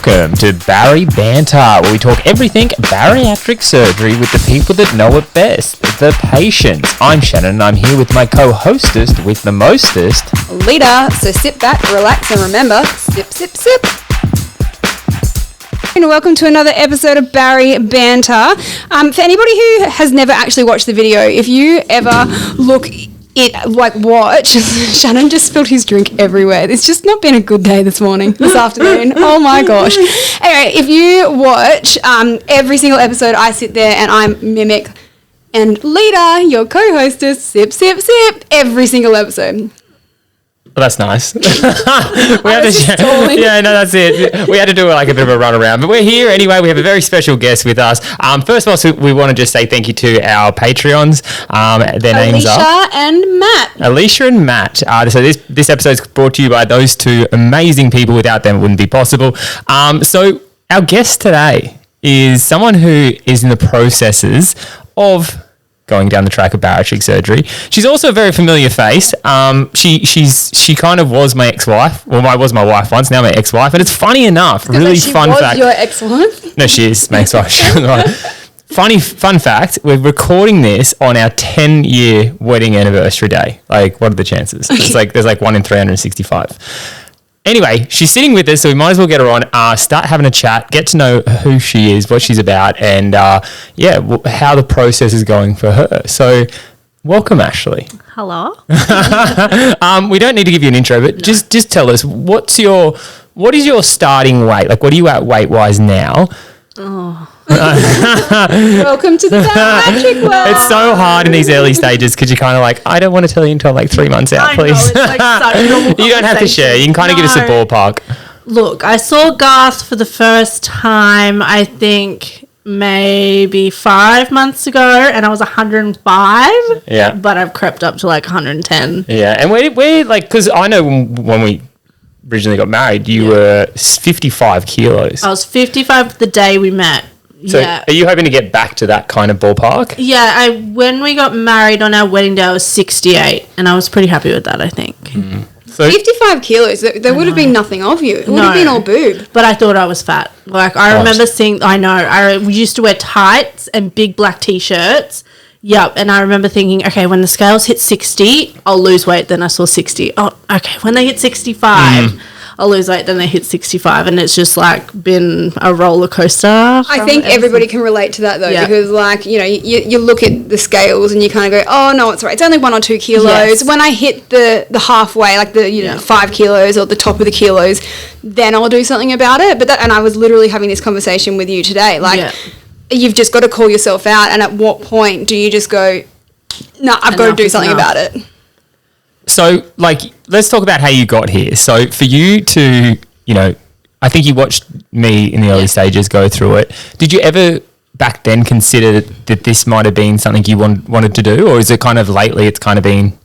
welcome to BARI Banter, where we talk everything bariatric surgery with the people that know it best, the patients. I'm Shannon, and I'm here with my co-hostess with the mostest, Lita. So sit back, relax, and remember, sip, sip, sip. And welcome to another episode of BARI Banter. For anybody who has never actually watched the video, if you ever watch, Shannon just spilled his drink everywhere. It's just not been a good day this afternoon. Oh my gosh. Anyway, if you watch every single episode, I sit there and I mimic, and Lita, your co-hostess, sip, sip, sip, every single episode. Well, that's nice. That's it. We had to do like a bit of a run around, but we're here anyway. We have a very special guest with us. First of all, we want to just say thank you to our Patreons. Their names are Alicia and Matt. So this episode is brought to you by those two amazing people. Without them, it wouldn't be possible. So our guest today is someone who is in the processes of going down the track of bariatric surgery. She's also a very familiar face. She kind of was my ex-wife. Well, was my wife once, now my ex-wife. And it's funny enough, really fun fact. Your ex-wife? No, she is my ex-wife. Fun fact, we're recording this on our 10-year wedding anniversary day. Like, what are the chances? It's like there's like 1 in 365. Anyway, she's sitting with us, so we might as well get her on, start having a chat, get to know who she is, what she's about, and how the process is going for her. So, welcome, Ashlee. Hello. We don't need to give you an intro, but just tell us, what is your starting weight? Like, what are you at weight-wise now? Oh. Welcome to the bariatric world. It's so hard in these early stages because you're kind of like, I don't want to tell you until like 3 months out, please. It's like such a normal You don't have to share. You can kind of give us a ballpark. Look, I saw Garth for the first time, I think maybe 5 months ago, and I was 105. Yeah. But I've crept up to like 110. Yeah. And we're like, because I know when we originally got married, you were 55 kilos. I was 55 the day we met. So are you hoping to get back to that kind of ballpark? Yeah, when we got married on our wedding day, I was 68, and I was pretty happy with that, I think. Mm. So 55 kilos, there would have been nothing of you. It would have been all boob. But I thought I was fat. Like, I remember I used to wear tights and big black T-shirts. Yep, and I remember thinking, okay, when the scales hit 60, I'll lose weight. Then I saw 60. Oh, okay, when they hit 65... I'll lose weight, then they hit 65, and it's just like been a roller coaster. I think everybody can relate to that though, because like, you know, you look at the scales and you kind of go, oh no, it's all right, it's only 1 or 2 kilos. Yes. When I hit the halfway, like the 5 kilos or the top of the kilos, then I'll do something about it. And I was literally having this conversation with you today, like you've just got to call yourself out, and at what point do you just go, no, I've got to do something about it. So, like, let's talk about how you got here. So, for you to, I think you watched me in the early stages go through it. Did you ever back then consider that this might have been something you wanted to do? Or is it kind of lately it's kind of been...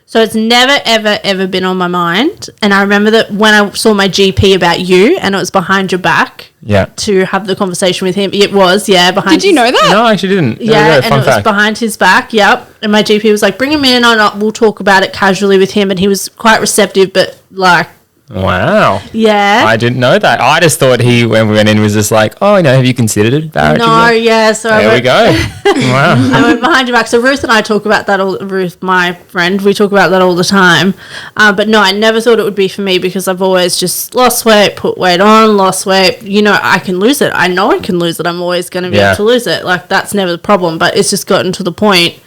So it's never, ever, ever been on my mind. And I remember that when I saw my GP about you, and it was behind your back to have the conversation with him. It was, behind. Did you know that? No, I actually didn't. Yeah, and it was behind his back, And my GP was like, bring him in, we'll talk about it casually with him. And he was quite receptive, but like... Wow. Yeah. I didn't know that. I just thought when we went in, was just like, oh, have you considered it? No, so there we go. Wow. I went behind your back. So Ruth and I talk about that Ruth, my friend, we talk about that all the time. But no, I never thought it would be for me because I've always just lost weight, put weight on, lost weight. I can lose it. I know I can lose it. I'm always going to be able to lose it. Like, that's never the problem. But it's just gotten to the point,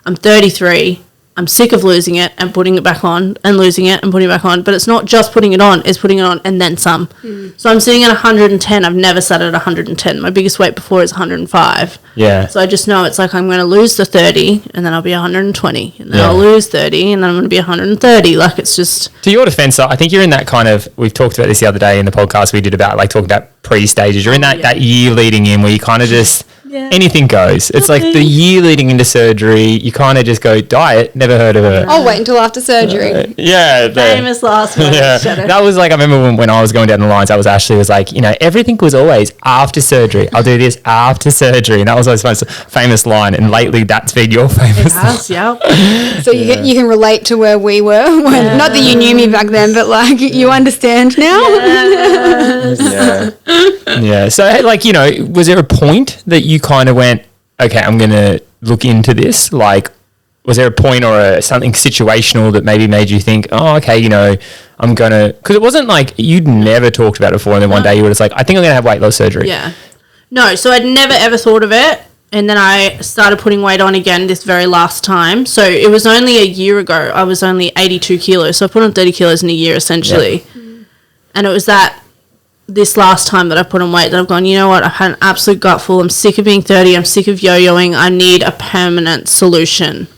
I'm 33. I'm sick of losing it and putting it back on and losing it and putting it back on. But it's not just putting it on, it's putting it on and then some. So I'm sitting at 110. I've never sat at 110. My biggest weight before is 105. Yeah. So I just know it's like I'm going to lose the 30 and then I'll be 120. And then I'll lose 30 and then I'm going to be 130. Like, it's just... To your defense, I think you're in that kind of... We've talked about this the other day in the podcast we did about, like, talking about pre-stages. You're in that year leading in where you kind of just... Anything goes. It's like the year leading into surgery, you kind of just go, diet, never heard of it. I'll wait until after surgery. Famous last one. That was like, I remember when I was going down the lines, that was Ashlee was like, everything was always after surgery. I'll do this after surgery. And that was always my famous line. And lately that's been your famous line. So you can relate to where we were. Not that you knew me back then, but like you understand now. Yes. Yeah. So, like, you know, was there a point that you kind of went, okay, I'm going to look into this? Like, was there a point or something situational that maybe made you think, oh, okay, you know, I'm going to... Because it wasn't like you'd never talked about it before and then one day you were just like, I think I'm going to have weight loss surgery. Yeah. No, so I'd never ever thought of it. And then I started putting weight on again this very last time. So it was only a year ago. I was only 82 kilos. So I put on 30 kilos in a year, essentially. Yep. And it was this last time that I put on weight that I've gone, you know what? I've had an absolute gutful. I'm sick of being 30. I'm sick of yo-yoing. I need a permanent solution.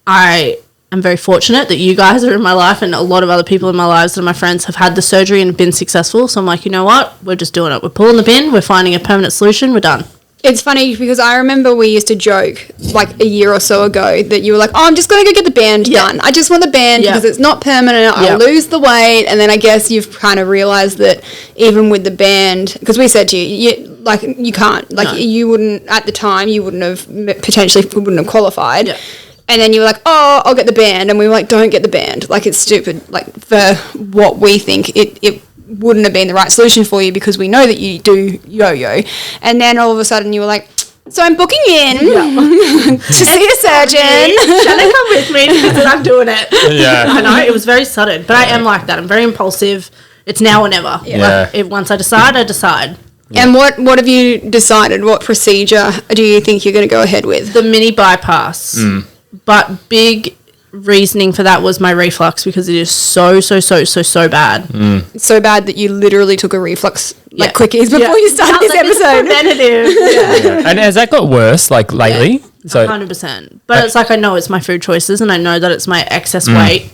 I am very fortunate that you guys are in my life and a lot of other people in my lives and my friends have had the surgery and been successful. So I'm like, you know what? We're just doing it. We're pulling the pin. We're finding a permanent solution. We're done. It's funny because I remember we used to joke like a year or so ago that you were like, oh, I'm just going to go get the band done. I just want the band because it's not permanent. I'll lose the weight. And then I guess you've kind of realised that even with the band, because we said to you, like, you can't. Like, you wouldn't, at the time, you wouldn't have, potentially wouldn't have qualified. Yeah. And then you were like, oh, I'll get the band. And we were like, don't get the band. Like, it's stupid. Like, for what we think, it wouldn't have been the right solution for you because we know that you do yo-yo. And then all of a sudden you were like, so I'm booking in to see a surgeon. Shannon, come with me because I'm doing it. Yeah. I know, it was very sudden. But I am like that. I'm very impulsive. It's now or never. Yeah. Like, once I decide, I decide. Yeah. And what have you decided? What procedure do you think you're going to go ahead with? The mini bypass. But big reasoning for that was my reflux because it is so bad. It's so bad that you literally took a reflux like quickies before you started this episode. Preventative. And has that got worse like lately? Yeah, so 100%. But it's like I know it's my food choices and I know that it's my excess weight.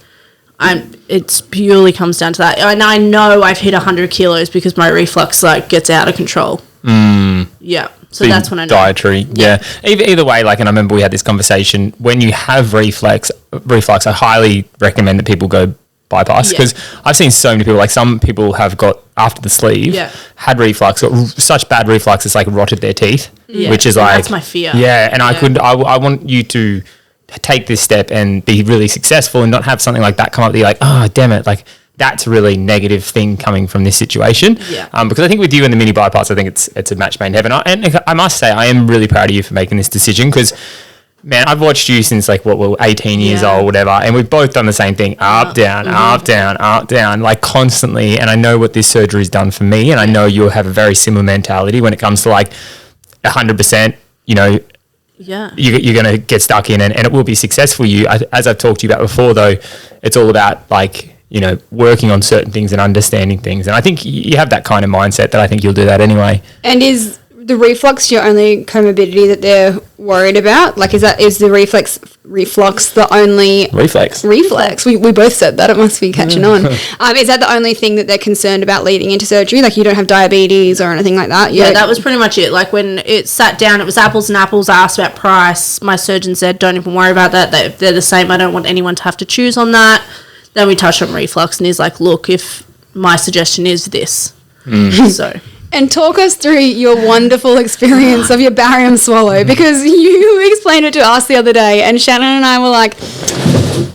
It purely comes down to that. And I know I've hit 100 kilos because my reflux like gets out of control. Yeah. So that's when I know. Dietary, yeah. Either way, like, and I remember we had this conversation, when you have reflux, I highly recommend that people go bypass because I've seen so many people, like some people have got, after the sleeve, had reflux, got such bad reflux, it's like rotted their teeth, which is like... That's my fear. Yeah, and I want you to take this step and be really successful and not have something like that come up that you're like, oh, damn it, like... That's a really negative thing coming from this situation. Yeah. Because I think with you and the mini bypass, I think it's a match made in heaven. And I must say, I am really proud of you for making this decision because, man, I've watched you since like, we're 18 years old, whatever. And we've both done the same thing, up, down, like constantly. And I know what this surgery's done for me. And I know you'll have a very similar mentality when it comes to like 100%, you know, you're going to get stuck in and it will be successful. As I've talked to you about before, though, it's all about like, you know, working on certain things and understanding things. And I think you have that kind of mindset that I think you'll do that anyway. And is the reflux your only comorbidity that they're worried about? Like, is the reflux the only... Reflex. We both said that. It must be catching on. Is that the only thing that they're concerned about leading into surgery? Like, you don't have diabetes or anything like that? Yeah, that was pretty much it. Like, when it sat down, it was apples and apples. I asked about price. My surgeon said, don't even worry about that. They're the same. I don't want anyone to have to choose on that. Then we touched on reflux and he's like, look, if my suggestion is this. So. And talk us through your wonderful experience of your barium swallow because you explained it to us the other day and Shannon and I were like,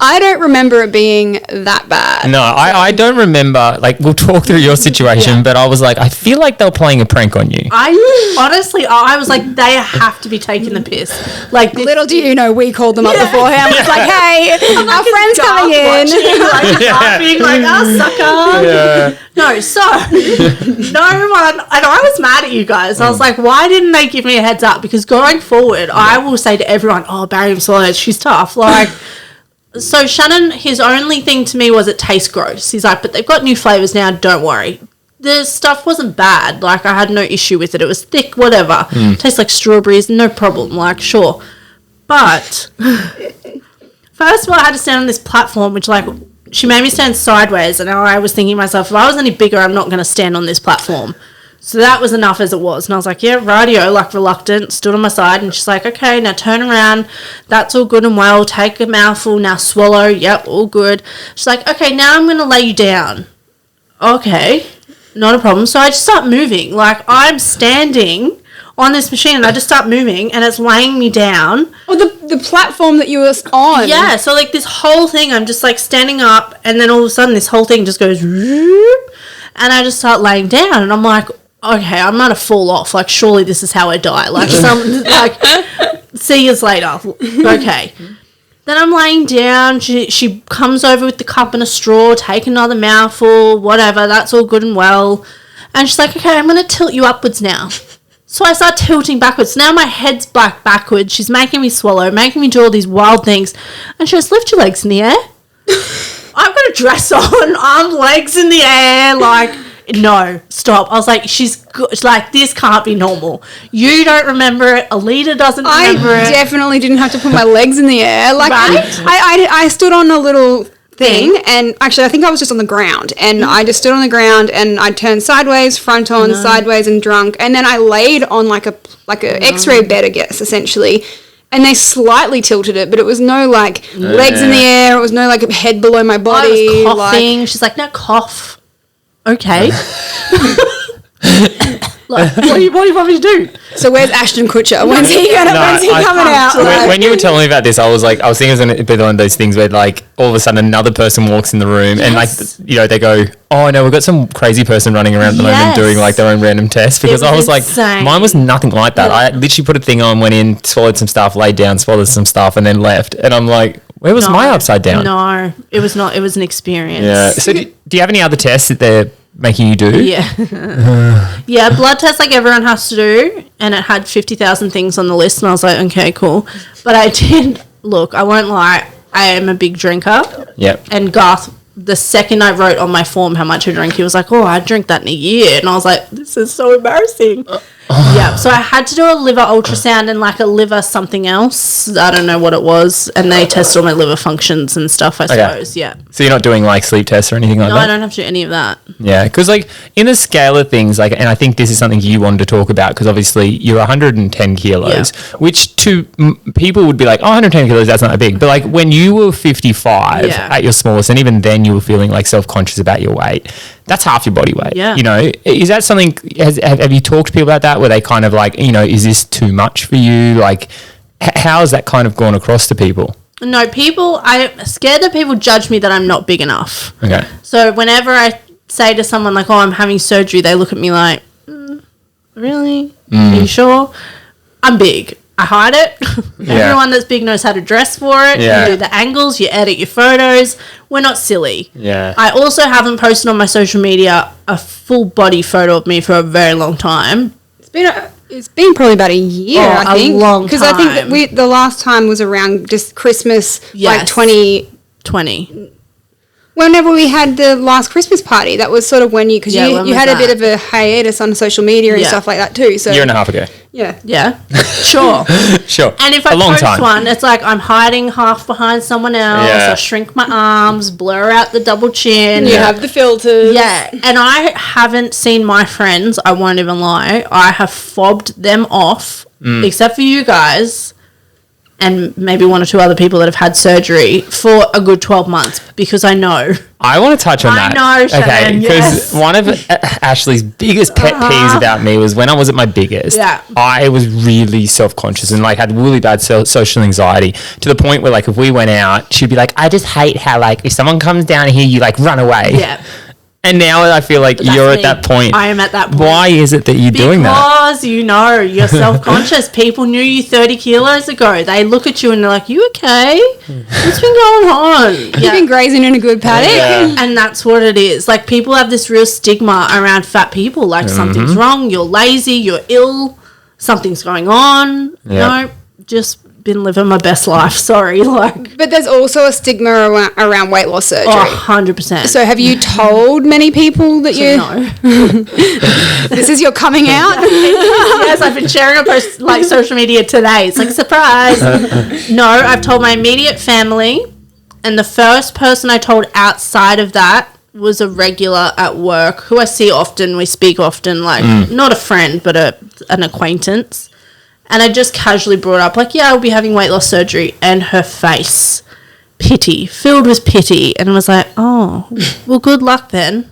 I don't remember it being that bad. No, I don't remember. Like, we'll talk through your situation, but I was like, I feel like they were playing a prank on you. I was like, they have to be taking the piss. Like, little do you know, we called them up beforehand. It's like, hey, our friend's coming in. Laughing, like, oh, sucker. Yeah. No, so, no one, and I was mad at you guys. I was like, why didn't they give me a heads up? Because going forward, I will say to everyone, oh, barium swallow, she's tough. Like, so Shannon, his only thing to me was it tastes gross. He's like, but they've got new flavours now, don't worry. The stuff wasn't bad. Like, I had no issue with it. It was thick, whatever. Tastes like strawberries, no problem. Like, sure. But first of all, I had to stand on this platform, which, like, she made me stand sideways, and I was thinking to myself, if I was any bigger, I'm not going to stand on this platform. So that was enough as it was. And I was like, yeah, rightio, like reluctant, stood on my side. And she's like, okay, now turn around. That's all good and well. Take a mouthful. Now swallow. Yep, all good. She's like, okay, now I'm going to lay you down. Okay, not a problem. So I just start moving. Like, I'm standing on this machine and I just start moving and it's laying me down. Oh, the platform that you were on. Yeah, so like this whole thing, I'm just like standing up and then all of a sudden this whole thing just goes whoop, And I just start laying down, and I'm like, okay, I'm going to fall off. Like, surely this is how I die. Like, see you later. Okay. Then I'm laying down. She comes over with the cup and a straw, take another mouthful, whatever. That's all good and well. And she's like, okay, I'm going to tilt you upwards now. So I start tilting backwards. Now my head's backwards. She's making me swallow, making me do all these wild things. And she goes, lift your legs in the air. I've got a dress on, arms, legs in the air, like... No, stop. I was like, she's like, this can't be normal. You don't remember it. Alita doesn't remember it. I definitely didn't have to put my legs in the air. Like, right? I stood on a little thing, and actually I think I was just on the ground, and I just stood on the ground, and I turned sideways, front on, sideways, and drunk, and then I laid on like a X-ray bed, I guess, essentially. And they slightly tilted it, but it was no, like, legs in the air. It was no, like, head below my body. I was coughing. She's like, no, cough. Okay. Like, what do you want me to do? So where's Ashton Kutcher? When's he coming out? When you were telling me about this, I was thinking it was going to be one of those things where, like, all of a sudden another person walks in the room and, like, you know, they go, oh, no, we've got some crazy person running around at the moment doing, like, their own random test. Because I was insane. Like, mine was nothing like that. I literally put a thing on, went in, swallowed some stuff, laid down, swallowed some stuff, and then left. And I'm like, where was my upside down? No, it was not. It was an experience. Yeah. So do you have any other tests that they're making you do? Yeah. Yeah, blood test like everyone has to do, and it had 50,000 things on the list, and I was like, okay, cool. But I did, look, I won't lie, I am a big drinker. Yep. And Garth, the second I wrote on my form how much I drink, he was like, oh, I drink that in a year. And I was like, this is so embarrassing. Yeah, so I had to do a liver ultrasound and like a liver something else. I don't know what it was. And they test all my liver functions and stuff, I suppose. Yeah. So you're not doing like sleep tests or anything like that? No, I don't have to do any of that. Yeah, because like in the scale of things, like, and I think this is something you wanted to talk about because obviously you're 110 kilos, which to people would be like, oh, 110 kilos, that's not big. But like when you were 55 at your smallest, and even then you were feeling like self-conscious about your weight, that's half your body weight. Yeah. You know, is that something, have you talked to people about that where they kind of like, you know, is this too much for you? Like, how has that kind of gone across to people? No, I'm scared that people judge me that I'm not big enough. Okay. So whenever I say to someone like, oh, I'm having surgery, they look at me like, really? Are you sure? I'm big. I hide it. Everyone that's big knows how to dress for it. You do the angles, you edit your photos. We're not silly. Yeah. I also haven't posted on my social media a full body photo of me for a very long time. It's been probably about a year, I think. A long time. Because I think that the last time was around just Christmas, like 2020. Whenever we had the last Christmas party, that was sort of when you had a bit of a hiatus on social media and stuff like that too. So a year and a half ago. Yeah. Yeah. Sure. Sure. And if I post one, it's like I'm hiding half behind someone else. Yeah. I shrink my arms, blur out the double chin. You have the filters. Yeah. And I haven't seen my friends, I won't even lie. I have fobbed them off, except for you guys. And maybe one or two other people that have had surgery for a good 12 months because I know. I want to touch on that. I know, Shannon, because one of Ashlee's biggest pet peeves about me was when I was at my biggest, I was really self-conscious and like had really bad social anxiety to the point where like if we went out, she'd be like, I just hate how like if someone comes down here, you like run away. Yeah. And now I feel like you're at that point. I am at that point. Why is it that you're doing that? Because, you know, you're self-conscious. People knew you 30 kilos ago. They look at you and they're like, you okay? What's been going on? You've been grazing in a good paddock. Yeah. And that's what it is. Like, people have this real stigma around fat people. Like, something's wrong. You're lazy. You're ill. Something's going on. Yeah. No, just been living my best life. Sorry. But there's also a stigma around weight loss surgery. Oh, 100%. So have you told many people that No. This is your coming out? Yes, I've been sharing a post like social media today. It's like, surprise. No, I've told my immediate family, and the first person I told outside of that was a regular at work who I see often. We speak often, like not a friend, but an acquaintance. And I just casually brought up, like, yeah, I'll be having weight loss surgery. And her face, filled with pity. And I was like, oh, well, good luck then.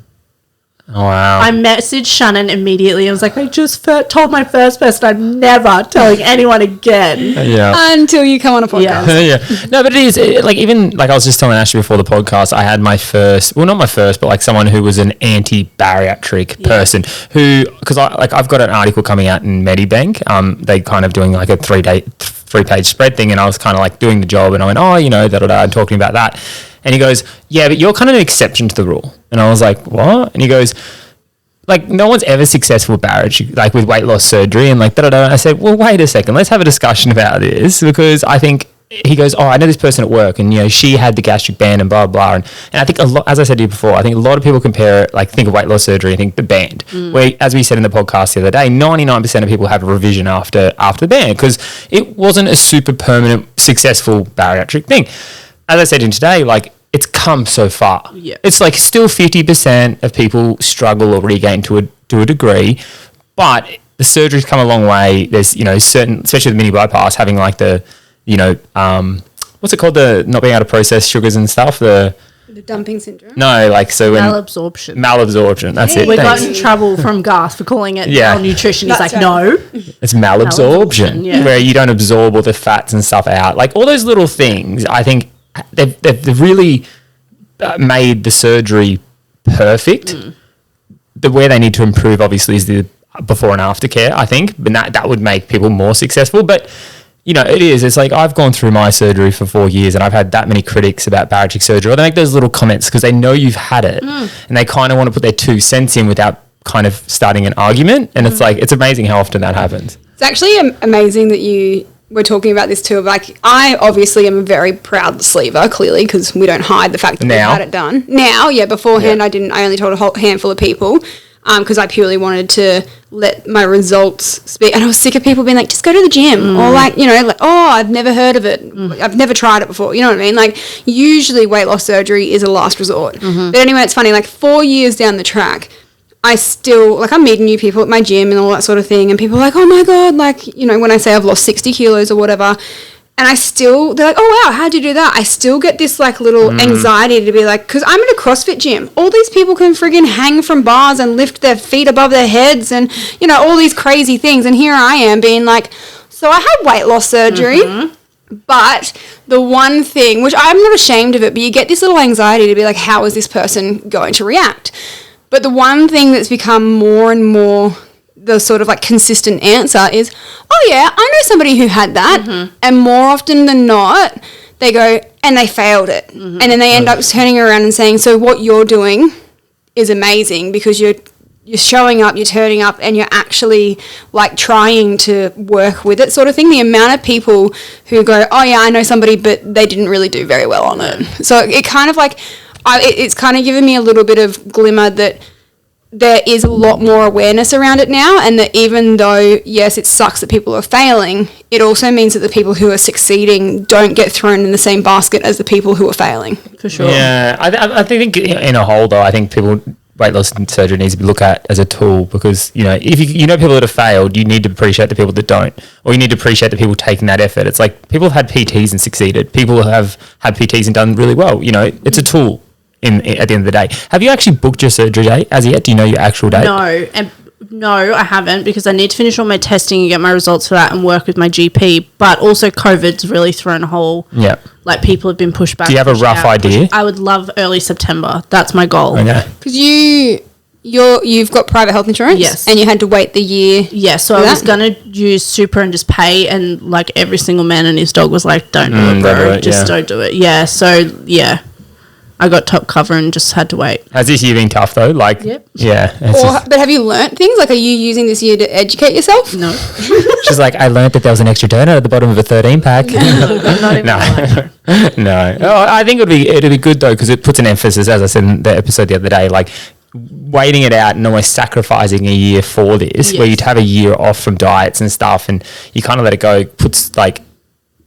Oh, wow. I messaged Shannon immediately. I was like, I just told my first person I'm never telling anyone again. Yeah. Until you come on a podcast. Yeah. No, but it is, I was just telling Ashlee before the podcast, I had my first, well, not my first, but like someone who was an anti-bariatric person who, because I've got an article coming out in Medibank. They kind of doing like a 3-page spread thing, and I was kind of like doing the job, and I went, and talking about that. And he goes, yeah, but you're kind of an exception to the rule. And I was like, what? And he goes, like, no one's ever successful with bariatric, like with weight loss surgery and like And I said, well, wait a second, let's have a discussion about this, because I think, he goes, I know this person at work, and she had the gastric band and blah, blah. And I think as I said to you before, I think a lot of people compare it, like think of weight loss surgery and think the band, where, as we said in the podcast the other day, 99% of people have a revision after the band, because it wasn't a super permanent, successful bariatric thing. As I said in today, like, it's come so far. Yeah. It's like still 50% of people struggle or regain to a degree, but the surgery's come a long way. There's, certain, especially the mini bypass, having like the, what's it called? The not being able to process sugars and stuff. The dumping syndrome? No, like, so when... Malabsorption. That's it. We got in trouble from Garth for calling it malnutrition. He's like, no. It's malabsorption, where you don't absorb all the fats and stuff out. Like, all those little things, I think they've really made the surgery perfect. Where they need to improve, obviously, is the before and after care, I think. But that would make people more successful. But... it is. It's like I've gone through my surgery for 4 years, and I've had that many critics about bariatric surgery. Or they make those little comments because they know you've had it, and they kind of want to put their 2 cents in without kind of starting an argument. And it's like, it's amazing how often that happens. It's actually amazing that you were talking about this too. Like, I obviously am a very proud sleever, clearly, because we don't hide the fact that we've had it done. Now, beforehand, I only told a whole handful of people. Because I purely wanted to let my results speak. And I was sick of people being like, just go to the gym. Or like, I've never heard of it. I've never tried it before. You know what I mean? Like, usually weight loss surgery is a last resort. But anyway, it's funny, like 4 years down the track, I still, like, I'm meeting new people at my gym and all that sort of thing. And people are like, oh my God, like, when I say I've lost 60 kilos or whatever. And they're like, oh, wow, how'd you do that? I still get this, like, little anxiety to be like, because I'm in a CrossFit gym. All these people can friggin' hang from bars and lift their feet above their heads and, all these crazy things. And here I am being like, so I had weight loss surgery. But the one thing, which I'm not ashamed of it, but you get this little anxiety to be like, how is this person going to react? But the one thing that's become more and more the sort of like consistent answer is, oh yeah, I know somebody who had that. And more often than not, they go and they failed it. And then they end up turning around and saying, so what you're doing is amazing because you're showing up, you're turning up, and you're actually like trying to work with it sort of thing. The amount of people who go, oh yeah, I know somebody, but they didn't really do very well on it. So it kind of like, it's kind of given me a little bit of glimmer that there is a lot more awareness around it now, and that even though, yes, it sucks that people are failing, it also means that the people who are succeeding don't get thrown in the same basket as the people who are failing. For sure. Yeah, I think in a whole, though, I think weight loss surgery needs to be looked at as a tool because, if you know people that have failed, you need to appreciate the people that don't, or you need to appreciate the people taking that effort. It's like people have had PTs and succeeded. People have had PTs and done really well. It's a tool. At the end of the day, have you actually booked your surgery date as yet? Do you know your actual date? No, I haven't because I need to finish all my testing and get my results for that and work with my GP. But also, COVID's really thrown a hole. Yeah, like people have been pushed back. Do you have a rough idea? I would love early September. That's my goal. Okay, because you've got private health insurance, yes, and you had to wait the year. Yeah, so I was gonna use super and just pay, and like every single man and his dog was like, "Don't do it, bro. Don't do it." Yeah, so yeah. I got top cover and just had to wait. Has this year been tough though? Like, yep. Yeah. But have you learnt things? Like, are you using this year to educate yourself? No. She's like, I learnt that there was an extra donut at the bottom of a 13-pack. No. Oh, I think it'd be good though because it puts an emphasis, as I said in the episode the other day, like waiting it out and almost sacrificing a year for this, where you'd have a year off from diets and stuff, and you kind of let it go. Puts like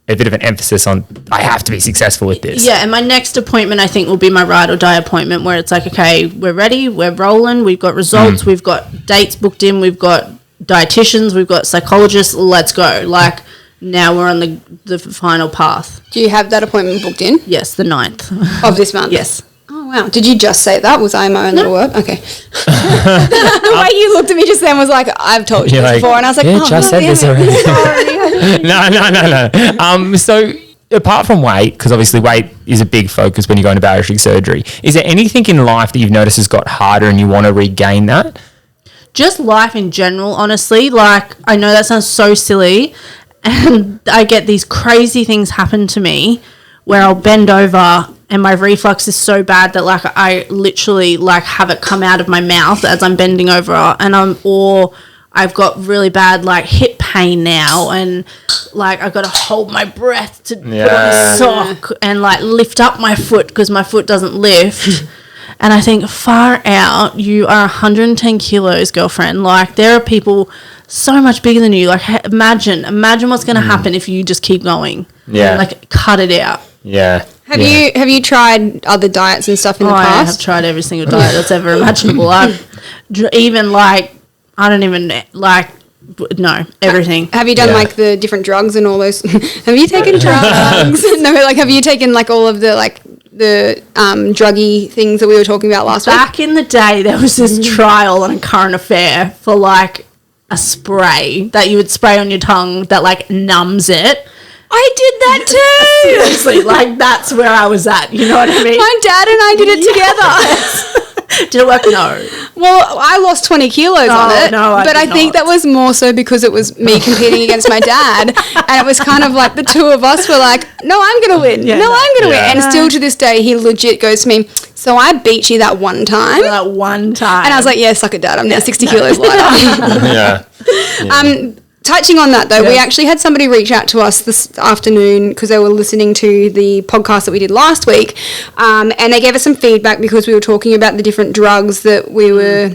a bit of an emphasis on I have to be successful with this. Yeah, and my next appointment I think will be my ride or die appointment where it's like, okay, we're ready, we're rolling, we've got results, we've got dates booked in, we've got dietitians, we've got psychologists, let's go. Like now we're on the final path. Do you have that appointment booked in? Yes, the 9th. Of this month? Yes. Oh, Wow. Did you just say that? Was I my own little word? Okay. The way you looked at me just then was like, I've told you this before. And I was like, just said this already. No. So apart from weight, because obviously weight is a big focus when you go into bariatric surgery, is there anything in life that you've noticed has got harder and you want to regain that? Just life in general, honestly. Like, I know that sounds so silly, and I get these crazy things happen to me where I'll bend over and my reflux is so bad that, like, I literally, like, have it come out of my mouth as I'm bending over, and I've got really bad, like, hip pain now, and, like, I've got to hold my breath to put on a sock and, like, lift up my foot because my foot doesn't lift. And I think, far out, you are 110 kilos, girlfriend. Like, there are people so much bigger than you. Like, imagine what's going to happen if you just keep going. Yeah. And, like, cut it out. Yeah. Have you tried other diets and stuff in the past? I have tried every single diet that's ever imaginable. Even, like, I don't even, like, no, everything. Have you done, like, the different drugs and all those? Have you taken drugs? No, like, have you taken, like, all of the, like, the druggy things that we were talking about last week? Back in the day, there was this trial on a current affair for, like, a spray that you would spray on your tongue that, like, numbs it. I did that too. Seriously, like, that's where I was at. You know what I mean? My dad and I did it together. Did it work? No. Well, I lost 20 kilos on it. No, but I think that was more so because it was me competing against my dad. And it was kind of like the two of us were like, no, I'm going to win. I'm going to win. And still to this day, he legit goes to me, so I beat you that one time. That one time. And I was like, yeah, suck it, Dad. I'm now 60 kilos lighter. Touching on that, though, we actually had somebody reach out to us this afternoon because they were listening to the podcast that we did last week, and they gave us some feedback because we were talking about the different drugs that we were,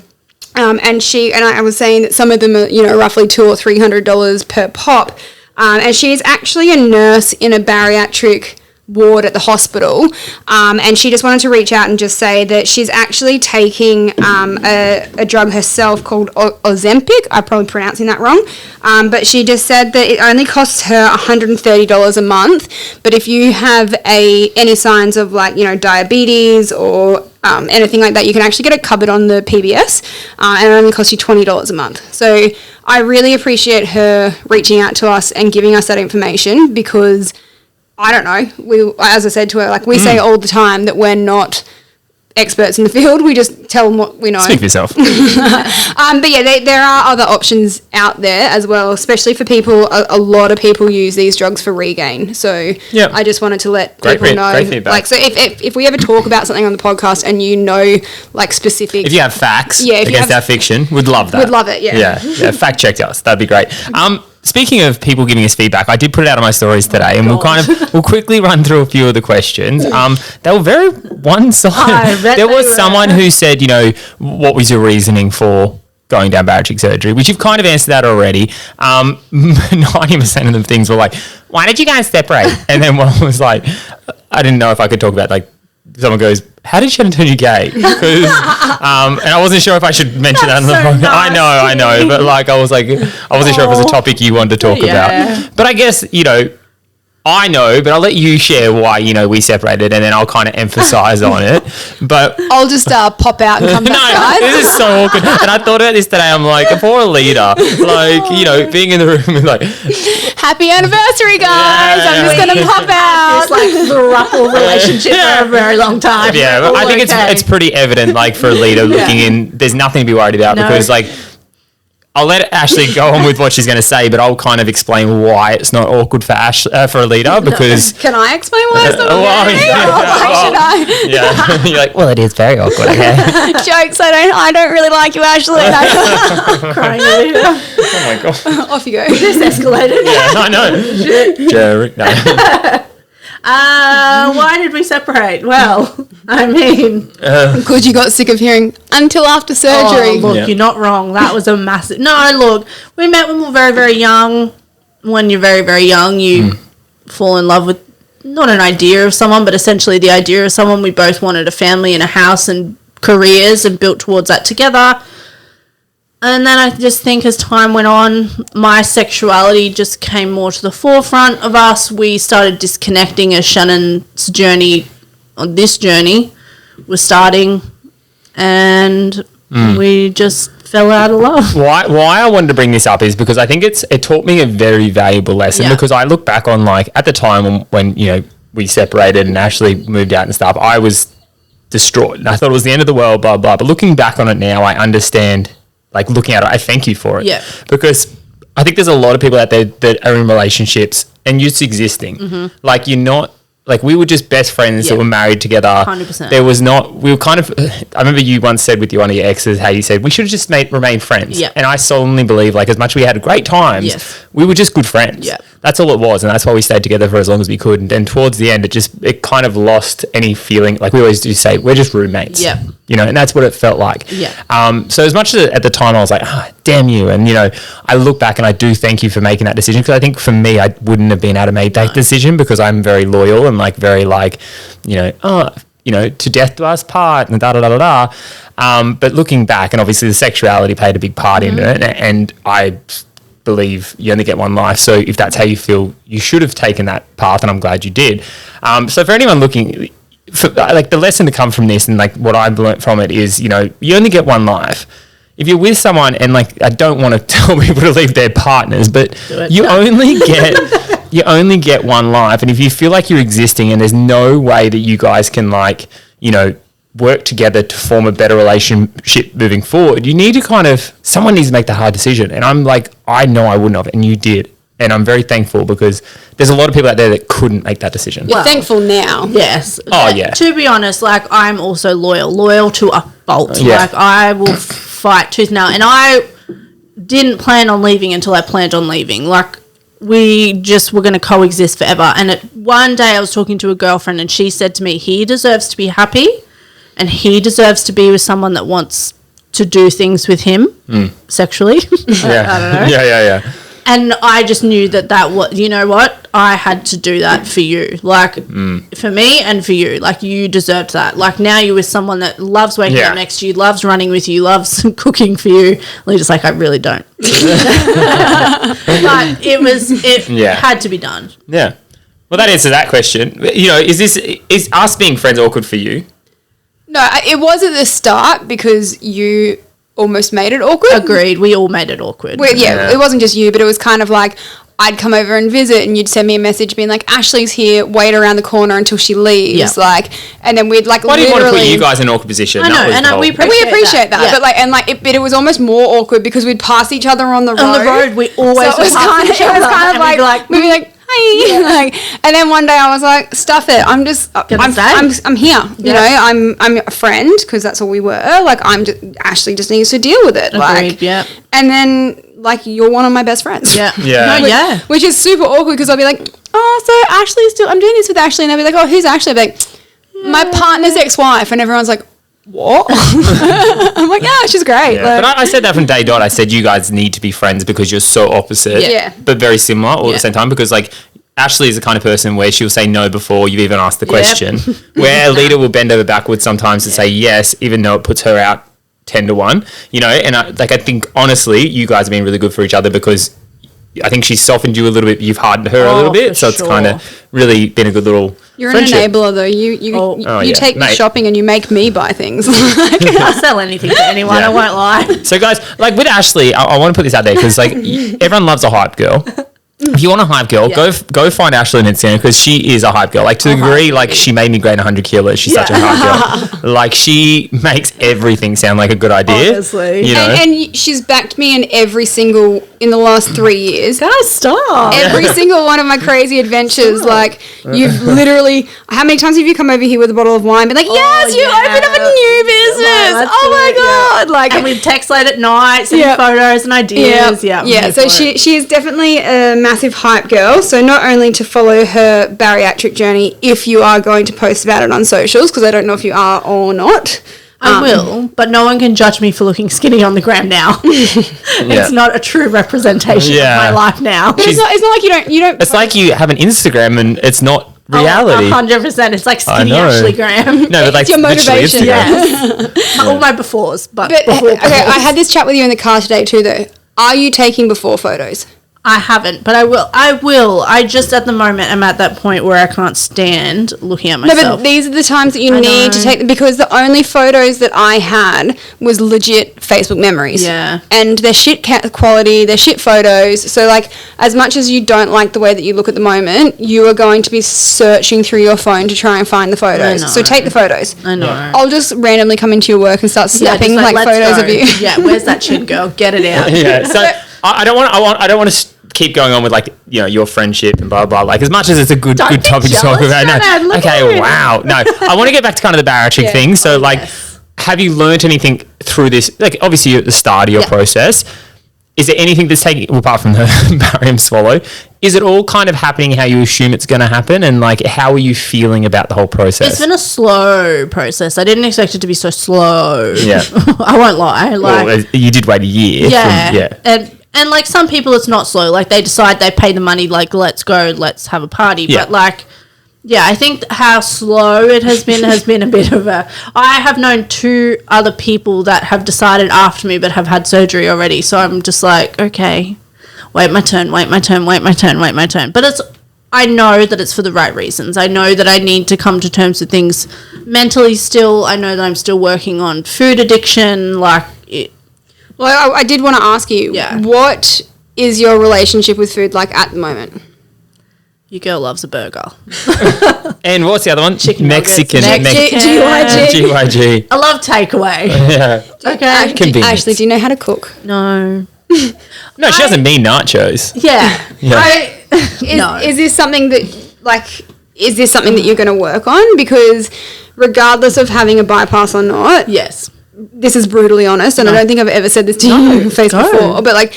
and I was saying that some of them are, you know, roughly $200 or $300 per pop, and she is actually a nurse in a bariatric ward at the hospital, and she just wanted to reach out and just say that she's actually taking a drug herself called Ozempic. I'm probably pronouncing that wrong, but she just said that it only costs her $130 a month, but if you have any signs of, like, you know, diabetes or anything like that, you can actually get it covered on the PBS, and it only costs you $20 a month. So I really appreciate her reaching out to us and giving us that information because I don't know. As I said to her, like, we say all the time that we're not experts in the field. We just tell them what we know. Speak for yourself. But yeah, there are other options out there as well, especially for people. A lot of people use these drugs for regain. So I just wanted to let people know. Great feedback. Like, so if we ever talk about something on the podcast and you know, like, specific, if you have facts against our fiction, we'd love that. We'd love it. Yeah. Fact check us. That'd be great. Speaking of people giving us feedback, I did put it out on my stories today, and we'll quickly run through a few of the questions. They were very one-sided. There was someone who said, you know, what was your reasoning for going down bariatric surgery, which you've kind of answered that already. 90% of the things were like, why did you guys separate? And then one was like, I didn't know if I could talk about, like, someone goes, how did Shannon turn you gay? And I wasn't sure if I should mention that on the podcast. Nice. I know, but, like, I wasn't sure if it was a topic you wanted to talk about. But I guess, you know, I know, but I'll let you share why, you know, we separated, and then I'll kind of emphasize on it. But I'll just pop out and come back, guys. This is so awkward. And I thought about this today. I'm like, for a leader, like, you know, being in the room and like, happy anniversary, guys. I'm just going to pop out. It's like the throuple relationship for a very long time. Yeah, I think it's pretty evident, like, for a leader looking in, there's nothing to be worried about because, like, I'll let Ashlee go on with what she's going to say, but I'll kind of explain why it's not awkward for for a leader because... Can I explain why it's not awkward? Should I? Yeah. You're like, well, it is very awkward, okay? Jokes, I don't really like you, Ashlee. Crying. Oh, my God. Off you go. This escalated. Yeah, I know. Jerry. No. Why did we separate? Well, I mean... because you got sick of hearing, until after surgery. Oh, look, you're not wrong. That was a massive... No, look, we met when we were very, very young. When you're very, very young, you fall in love with not an idea of someone, but essentially the idea of someone. We both wanted a family and a house and careers and built towards that together. And then I just think as time went on, my sexuality just came more to the forefront of us. We started disconnecting as Shannon's journey, on this journey, was starting, and we just fell out of love. Why I wanted to bring this up is because I think it taught me a very valuable lesson, because I look back on, like, at the time when you know, we separated and Ashlee moved out and stuff, I was distraught and I thought it was the end of the world, blah, blah. But looking back on it now, I understand, like, looking at it, I thank you for it. Yeah. Because I think there's a lot of people out there that are in relationships and just existing. Like, you're not, like, we were just best friends that were married together. 100%. There was not, we were kind of, I remember you once said with one of your exes, how you said, we should have just remained friends. Yeah. And I solemnly believe, like, as much as we had great times, we were just good friends. Yeah. That's all it was. And that's why we stayed together for as long as we could. And then towards the end, it kind of lost any feeling. Like, we always do say, we're just roommates. Yeah. You know, and that's what it felt like. Yeah. So as much as at the time I was like, damn you. And, you know, I look back and I do thank you for making that decision, because I think for me, I wouldn't have been able to make that decision, because I'm very loyal and, like, very, like, you know, to death do us part and da-da-da-da-da. But looking back, and obviously the sexuality played a big part in it, and I believe you only get one life. So if that's how you feel, you should have taken that path, and I'm glad you did. So for anyone looking, like, the lesson to come from this, and, like, what I've learned from it is, you know, you only get one life. If you're with someone, and, like, I don't want to tell people to leave their partners, but you only get one life. And if you feel like you're existing and there's no way that you guys can, like, you know, work together to form a better relationship moving forward, you need to someone needs to make the hard decision. And I'm like, I know I wouldn't have, and you did. And I'm very thankful, because there's a lot of people out there that couldn't make that decision. You're thankful now. Yes. Oh, yeah. To be honest, like, I'm also loyal to a fault. Yeah. Like, I will fight tooth and nail. And I didn't plan on leaving until I planned on leaving. Like, we just were going to coexist forever. And one day I was talking to a girlfriend, and she said to me, he deserves to be happy, and he deserves to be with someone that wants to do things with him sexually. Yeah. I don't know. Yeah. And I just knew that was, you know what, I had to do that for you. Like, for me and for you. Like, you deserved that. Like, now you're with someone that loves waking up next to you, loves running with you, loves cooking for you. Leah's like, I really don't. But it had to be done. Yeah. Well, that answers that question. You know, is us being friends awkward for you? No, it was at the start, because you almost made it awkward. Agreed. We all made it awkward. It wasn't just you, but it was kind of like, I'd come over and visit, and you'd send me a message being like, Ashlee's here, wait around the corner until she leaves. Like, and then we'd, like, why do you want to put you guys in an awkward position? I know, we appreciate that. Yeah. But it was almost more awkward because we'd pass each other on the road. On the road, we always so it was kind of like we'd be like, hi. And then one day I was like, stuff it. I'm here. You know, I'm a friend, because that's all we were. Like, Ashlee just needs to deal with it. Agreed, yeah. And then, like, you're one of my best friends. Yeah. Yeah. Which is super awkward, because I'll be like, oh, so I'm doing this with Ashlee. And they'll be like, oh, who's Ashlee? I'll be like, my partner's ex-wife. And everyone's like, what? I'm like, yeah, she's great. Yeah. Like, but I said that from day dot. I said you guys need to be friends because you're so opposite, but very similar all at the same time. Because, like, Ashlee is the kind of person where she'll say no before you've even asked the question. Where Lita will bend over backwards sometimes to say yes, even though it puts her out 10-1. You know, and I think honestly, you guys have been really good for each other, because I think she's softened you a little bit. You've hardened her a little bit, so it's kind of really been a good little. You're friendship. An enabler, though. You take me shopping and you make me buy things. I'll sell anything to anyone. I won't lie. So, guys, like, with Ashlee, I want to put this out there, because, like, everyone loves a hype girl. If you want a hype girl, go find Ashlee on Instagram, because she is a hype girl. Like, to the degree, like, she made me gain 100 kilos. She's such a hype girl. Like, she makes everything sound like a good idea. Honestly. You know? And she's backed me in the last 3 years. Guys, stop. Every single one of my crazy adventures. Like, you've literally, how many times have you come over here with a bottle of wine and been like, yes, you opened up a new business. Oh my God. Yeah. Like, and we'd text late at night, send photos and ideas. Yeah. So she is definitely a massive hype girl. So not only to follow her bariatric journey, if you are going to post about it on socials, because I don't know if you are or not. I will, but no one can judge me for looking skinny on the gram now. It's not a true representation of my life now. But it's not like you don't. It's like you have an Instagram and it's not reality. 100%. It's like skinny Ashlee Graham. No, but like it's your motivation. Yes. All my befores, but before. Okay, I had this chat with you in the car today too, though. Are you taking before photos? I haven't, but I will. I just at the moment am at that point where I can't stand looking at myself. No, but these are the times that you need to take, because the only photos that I had was legit Facebook memories. Yeah. And they're shit quality, they're shit photos. So, like, as much as you don't like the way that you look at the moment, you are going to be searching through your phone to try and find the photos. So take the photos. I know. I'll just randomly come into your work and start snapping photos of you. Yeah, where's that chin girl? Get it out. Yeah. So I don't want to keep going on with, like, you know, your friendship and blah blah. Like, as much as it's a good topic to talk about. No. Okay. Wow. No. I want to get back to kind of the bariatric thing. So, like, have you learned anything through this? Like, obviously, you're at the start of your process. Is there anything that's taking, apart from the barium swallow, is it all kind of happening how you assume it's going to happen? And, like, how are you feeling about the whole process? It's been a slow process. I didn't expect it to be so slow. Yeah. I won't lie. Like, well, you did wait a year. Yeah. And like, some people it's not slow. Like, they decide, they pay the money, like, let's go, let's have a party. Yeah. But, like, yeah, I think how slow it has been a bit of a... I have known 2 other people that have decided after me but have had surgery already. So I'm just like, okay, wait my turn. But I know that it's for the right reasons. I know that I need to come to terms with things mentally still. I know that I'm still working on food addiction, like... Well, I did want to ask you, what is your relationship with food like at the moment? Your girl loves a burger. And what's the other one? Chicken Mexican. GYG. I love takeaway. Yeah. Okay. Ashlee, do you know how to cook? No. No, she doesn't mean nachos. Yeah. Is this something that, like, is this something that you're going to work on? Because regardless of having a bypass or not... Yes. This is brutally honest, and I don't think I've ever said this to you in face before, but, like,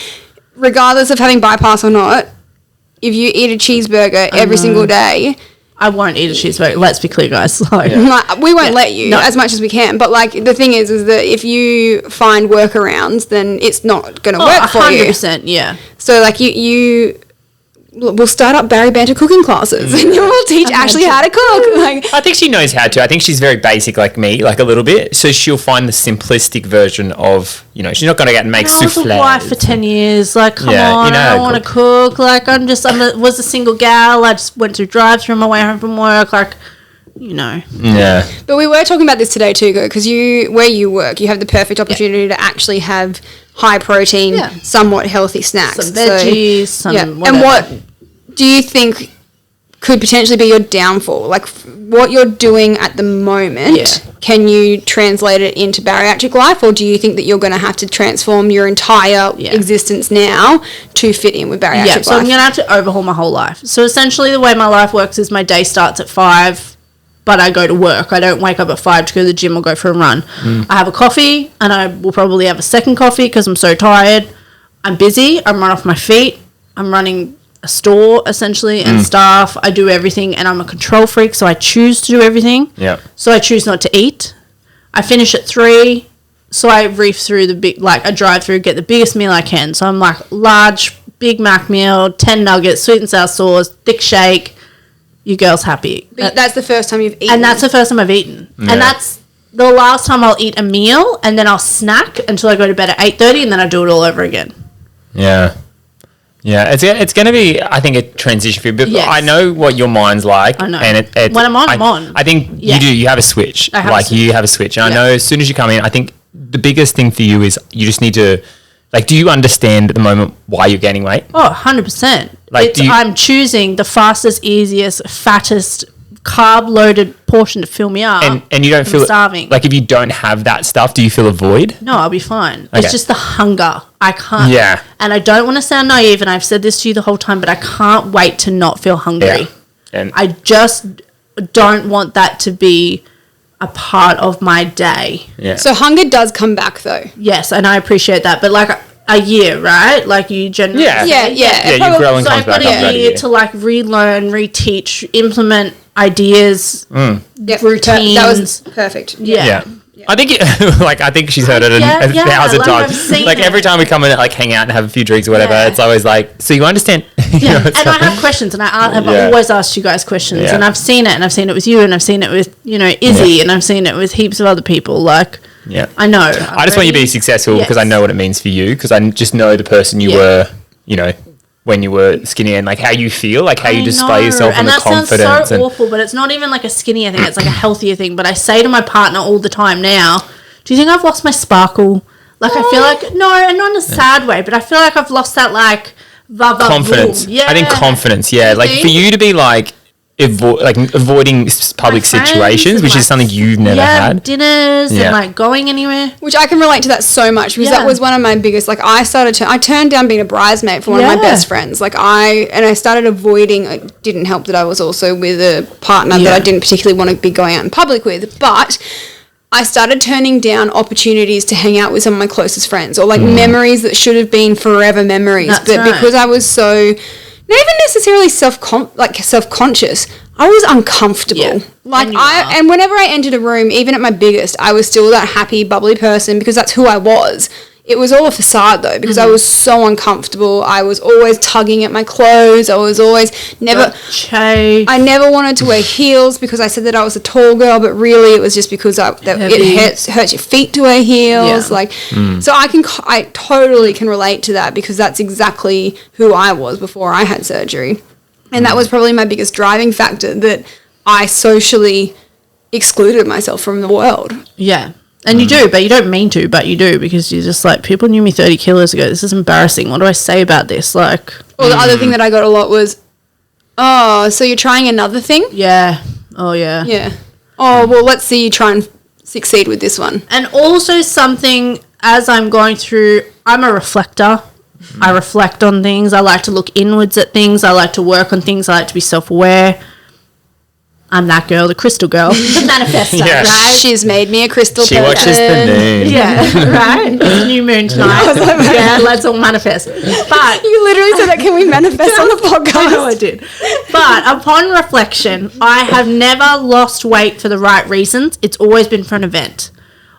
regardless of having bypass or not, if you eat a cheeseburger every single day... I won't eat a cheeseburger, let's be clear, guys. Like, we won't let you as much as we can, but, like, the thing is that if you find workarounds, then it's not going to work for you. 100%, yeah. So, like, we'll start up Bari Banter cooking classes and we'll teach Ashlee how to cook. Like, I think she knows how to. I think she's very basic like me, like a little bit. So she'll find the simplistic version of, you know, she's not going to go out and make souffle. I was a wife for 10 years. Like, come on, I don't want to cook. Like, was a single gal. I just went to drive-thru on my way home from work. Like, you know. Yeah. But we were talking about this today too, because where you work, you have the perfect opportunity to actually have high protein, somewhat healthy snacks. Some veggies, some whatever. And what do you think could potentially be your downfall? Like, what you're doing at the moment, can you translate it into bariatric life, or do you think that you're going to have to transform your entire existence now to fit in with bariatric life? So I'm going to have to overhaul my whole life. So essentially the way my life works is my day starts at 5, but I go to work. I don't wake up at 5 to go to the gym or go for a run. I have a coffee, and I will probably have a second coffee because I'm so tired. I'm busy. I'm run off my feet. I'm running a store, essentially, and staff. I do everything, and I'm a control freak, so I choose to do everything. Yeah. So I choose not to eat. I finish at 3, so I reef through I drive through, get the biggest meal I can. So I'm like large, Big Mac meal, 10 nuggets, sweet and sour sauce, thick shake. Your girl's happy. But that's the first time you've eaten. And that's the first time I've eaten. Yeah. And that's the last time I'll eat a meal, and then I'll snack until I go to bed at 8:30, and then I do it all over again. Yeah. Yeah, it's going to be, I think, a transition for you. But I know what your mind's like. I know. And when I'm on, I'm on. I think you do. You have a switch. You have a switch. And I know as soon as you come in, I think the biggest thing for you is you just need to, like, do you understand at the moment why you're gaining weight? Oh, 100%. Like, I'm choosing the fastest, easiest, fattest, carb-loaded portion to fill me up. And you don't feel starving. Like, if you don't have that stuff, do you feel a void? No, I'll be fine. Okay. It's just the hunger. I can't. Yeah. And I don't want to sound naive, and I've said this to you the whole time, but I can't wait to not feel hungry. Yeah. And I just don't want that to be a part of my day. Yeah. So hunger does come back, though. Yes, and I appreciate that. But, like, a year, right? Like, you generally... Yeah, you grow and comes back. So I've got a year to, like, relearn, reteach, implement ideas, routines. That was perfect. Yeah. I think I think she's heard it a 1,000 times. Like, every time we come in and, like, hang out and have a few drinks or whatever, it's always like, so you understand? And I have questions, and I have always asked you guys questions, and I've seen it, and I've seen it with you, and I've seen it with, you know, Izzy, and I've seen it with heaps of other people. Like, I know. I just want you to be successful because I know what it means for you, because I just know the person you were, you know, when you were skinny and like how you feel, like how you display yourself and the confidence. And that sounds so awful, but it's not even like a skinnier thing. It's like a healthier thing. But I say to my partner all the time now, do you think I've lost my sparkle? Like, I feel like, no, and not in a sad way, but I feel like I've lost that, like, confidence. Yeah. I think confidence, yeah. Like, for you to be, like, avoiding public situations, which is something you've never had. Dinners and, like, going anywhere. Which I can relate to that so much because that was one of my biggest, like, I turned down being a bridesmaid for one of my best friends. Like, I started avoiding, it didn't help that I was also with a partner that I didn't particularly want to be going out in public with, but I started turning down opportunities to hang out with some of my closest friends or like memories that should have been forever memories. Because I was so, not even necessarily self-conscious, I was uncomfortable. Yeah. Like and whenever I entered a room, even at my biggest, I was still that happy, bubbly person because that's who I was. It was all a facade though because I was so uncomfortable. I was always tugging at my clothes. I was always I never wanted to wear heels because I said that I was a tall girl, but really it was just because it hurts your feet to wear heels. Yeah. Like, so I totally can relate to that because that's exactly who I was before I had surgery. And that was probably my biggest driving factor, that I socially excluded myself from the world. Yeah. And you do, but you don't mean to, but you do, because you're just like, people knew me 30 kilos ago. This is embarrassing. What do I say about this? Like, or the other thing that I got a lot was, oh, so you're trying another thing? Yeah. Oh, yeah. Yeah. Oh, well, let's see you try and succeed with this one. And also something, as I'm going through, I'm a reflector. I reflect on things. I like to look inwards at things. I like to work on things. I like to be self-aware. I'm that girl, the crystal girl, the manifestor, right? She's made me a crystal person. She watches the moon. Yeah, right? It's new moon tonight. Yeah, let's all manifest. But you literally said that, can we manifest on the podcast? I know I did. But upon reflection, I have never lost weight for the right reasons. It's always been for an event.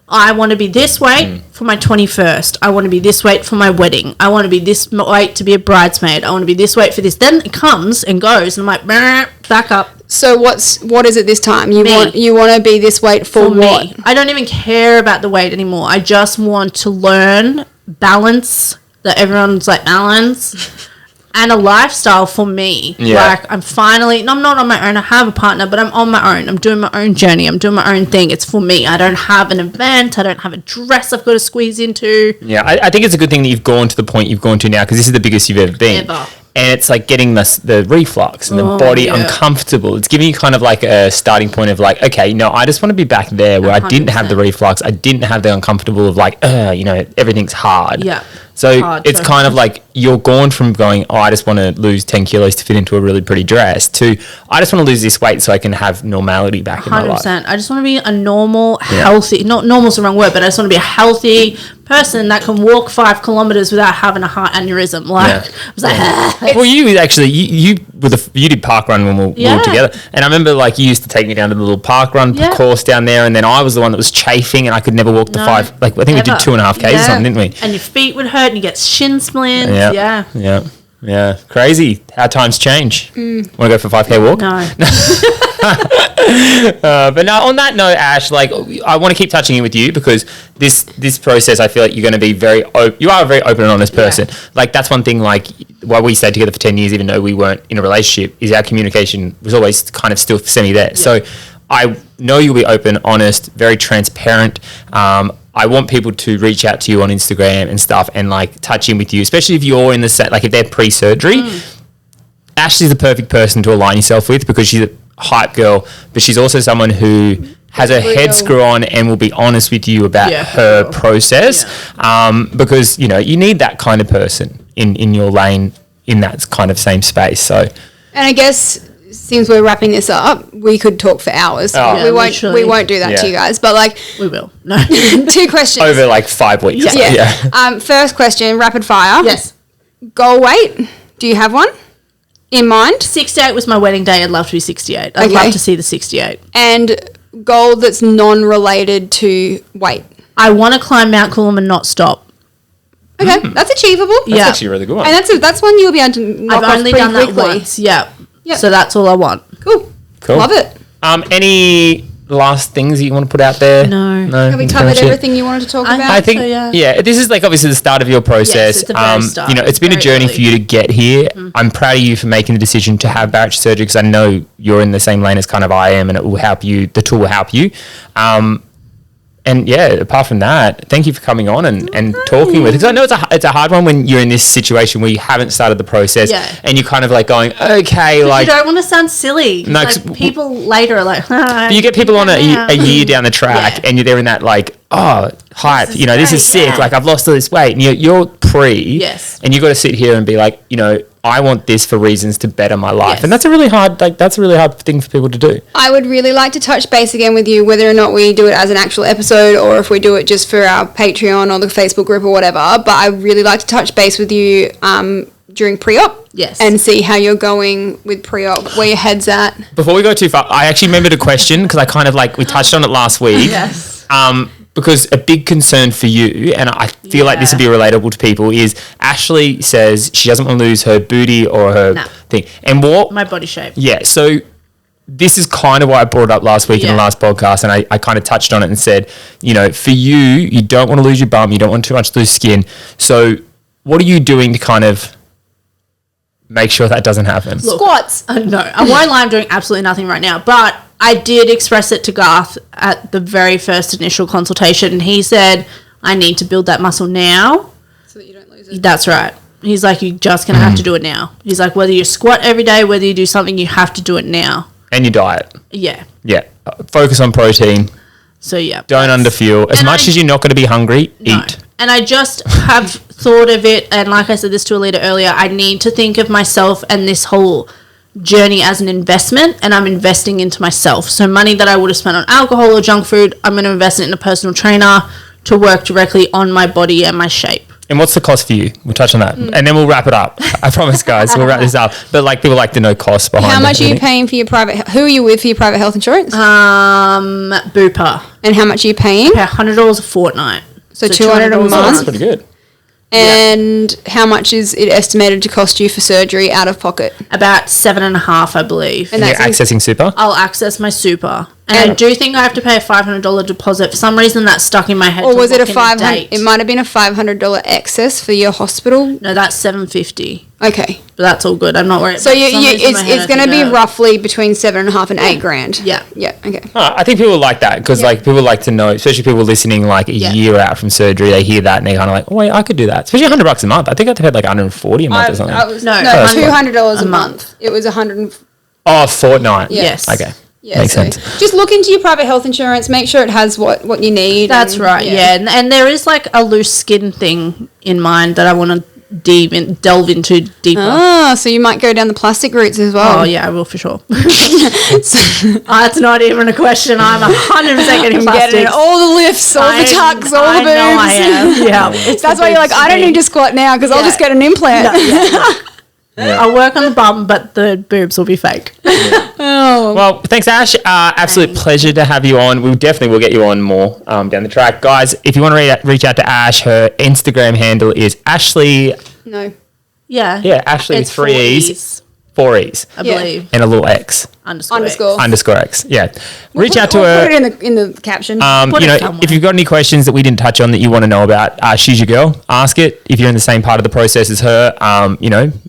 I want to be this weight for my 21st. I want to be this weight for my wedding. I want to be this weight to be a bridesmaid. I want to be this weight for this. Then it comes and goes, and I'm like, back up. So what is it this time? You want to be this weight for what? Me. I don't even care about the weight anymore. I just want to learn balance, that everyone's like balance, and a lifestyle for me. Yeah. Like, I'm not on my own. I have a partner, but I'm on my own. I'm doing my own journey. I'm doing my own thing. It's for me. I don't have an event. I don't have a dress I've got to squeeze into. Yeah, I think it's a good thing that you've gone to the point you've gone to now, because this is the biggest you've ever been. Ever. And it's like getting the reflux and the body uncomfortable. It's giving you kind of like a starting point of like, okay, no, I just want to be back there where 100%. I didn't have the reflux. I didn't have the uncomfortable of like, everything's hard. Yeah. So it's kind of like you're gone from going, oh, I just want to lose 10 kilos to fit into a really pretty dress, to I just want to lose this weight so I can have normality back 100%. In my life. I just want to be a normal, healthy, not normal's the wrong word, but I just want to be a healthy person that can walk 5 kilometers without having a heart aneurysm. Like, I was like, well, you actually, you did park run when we were together. And I remember like you used to take me down to the little park run course down there. And then I was the one that was chafing and I could never walk the 5, like I think we did 2.5 Ks or something, didn't we? And your feet would hurt and you get shin splints. Yeah. Crazy how times change. Want to go for a 5K walk? No. But no, on that note, Ash, like I want to keep touching in with you because this process, I feel like you're going to be you are a very open and honest person. Like that's one thing, like why we stayed together for 10 years, even though we weren't in a relationship, is our communication was always kind of still semi there. Yeah. So I know you'll be open, honest, very transparent. I want people to reach out to you on Instagram and stuff and like touch in with you, especially if you're in the set, like if they're pre-surgery. Ashlee's the perfect person to align yourself with because she's a hype girl, but she's also someone who has her head screw on and will be honest with you about her process. Because, you need that kind of person in your lane in that kind of same space. So, and I guess since we're wrapping this up, we could talk for hours. We won't do that to you guys, but like we will. No. 2 questions over like 5 weeks. Yeah. First question, rapid fire. Yes. Goal weight. Do you have one in mind? 68 was my wedding day. I'd love to be 68. I'd love to see the 68. And goal that's non-related to weight. I want to climb Mount Coolum and not stop. Okay, that's achievable. That's actually a really good one. And that's one you'll be able to knock off pretty quickly. I've only done that once. Yeah. So that's all I want. Cool. Love it. Any last things that you want to put out there? No. Have we covered everything you wanted to talk about? I think, so, yeah. This is like obviously the start of your process. Yes, it's the very start. You know, it's been a journey for you to get here. I'm proud of you for making the decision to have bariatric surgery because I know you're in the same lane as kind of I am, and it will help you. The tool will help you. And yeah, apart from that, thank you for coming on and talking with us. Because I know it's a hard one when you're in this situation where you haven't started the process and you're kind of like going, okay, like... You don't want to sound silly. No, like people later are like... you get people on a year down the track and you're there in that like, oh, hype, you know, this is sick. Like I've lost all this weight. And you're and you've got to sit here and be like, you know, I want this for reasons to better my life. Yes. And that's a really hard thing for people to do. I would really like to touch base again with you, whether or not we do it as an actual episode or if we do it just for our Patreon or the Facebook group or whatever. But I really like to touch base with you during pre-op. Yes. And see how you're going with pre-op, where your head's at. Before we go too far, I actually remembered a question because I kind of like, we touched on it last week. Yes. Because a big concern for you, and I feel like this would be relatable to people, is Ashlee says she doesn't want to lose her booty or her thing. And my body shape. Yeah, so this is kind of why I brought it up last week in the last podcast, and I kind of touched on it and said, you know, for you don't want to lose your bum, you don't want too much to lose skin. So what are you doing to kind of make sure that doesn't happen? Look, squats. No, I won't lie, I'm doing absolutely nothing right now, but I did express it to Garth at the very first initial consultation, and he said, I need to build that muscle now. So that you don't lose it. That's right. He's like, you're just going to have to do it now. He's like, whether you squat every day, whether you do something, you have to do it now. And your diet. Yeah. Yeah. Focus on protein. So, yeah. Don't underfuel. As much as you're not going to be hungry, eat. And I just have thought of it, and like I said this to Alita earlier, I need to think of myself and this whole journey as an investment, and I'm investing into myself. So money that I would have spent on alcohol or junk food, I'm going to invest it in a personal trainer to work directly on my body and my shape. And what's the cost for you? We'll touch on that. And then we'll wrap it up. I promise, guys. We'll wrap this up. But like people like to know costs behind it. How much are you paying for your private... Who are you with for your private health insurance? Bupa. And how much are you paying? I pay $100 a fortnight. So $200 a month? That's pretty good. And how much is it estimated to cost you for surgery out of pocket? About $7.50, I believe. And you're accessing super? I'll access my super. And I do think I have to pay a $500 deposit. For some reason, that's stuck in my head. Or was it a $500? It might have been a $500 excess for your hospital. No, that's $750. Okay, but that's all good. I'm not worried. So it's going to be roughly between $7.5 and $8,000. Yeah. Yeah. Okay. I think people like that because like people like to know, especially people listening like a year out from surgery. They hear that and they're kind of like, oh wait, I could do that. Especially $100 a month. I think I paid like $140 a month or something. $200 a month. It was $100. Oh, a fortnight. Yes. Okay. Yeah, makes sense. Just look into your private health insurance. Make sure it has what you need. That's right. Yeah, and there is like a loose skin thing in mind that I want to delve into deeper. Ah, so you might go down the plastic routes as well. Oh yeah, I will for sure. That's not even a question. I'm 100% getting plastic. Getting all the lifts, all the tucks, all the boobs. I am. Yeah, that's why you're like, I don't need to squat now because I'll just get an implant. Yeah. I'll work on the bum, but the boobs will be fake. Oh. Well, thanks, Ash. Absolute pleasure to have you on. We definitely will get you on more down the track. Guys, if you want to reach out to Ash, her Instagram handle is Ashlee. No. Yeah. Yeah, Ashlee is 3 E's. 4 E's. I believe. And a little X. Underscore X. Yeah. Reach out to her. Put it in the caption. If you've got any questions that we didn't touch on that you want to know about, she's your girl. Ask it. If you're in the same part of the process as her,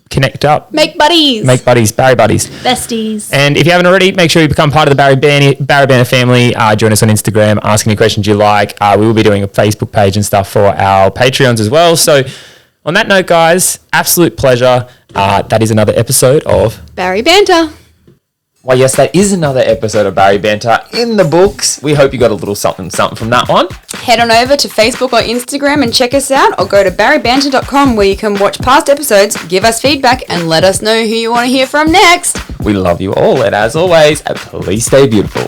connect up. Make buddies. Barry buddies. Besties. And if you haven't already, make sure you become part of the Barry Banter family. Join us on Instagram. Ask any questions you like. We will be doing a Facebook page and stuff for our Patreons as well. So on that note, guys, absolute pleasure. That is another episode of Barry Banter. Why, yes, that is another episode of Barry Banter in the books. We hope you got a little something from that one. Head on over to Facebook or Instagram and check us out, or go to baribanter.com where you can watch past episodes, give us feedback, and let us know who you want to hear from next. We love you all, and as always, please stay beautiful.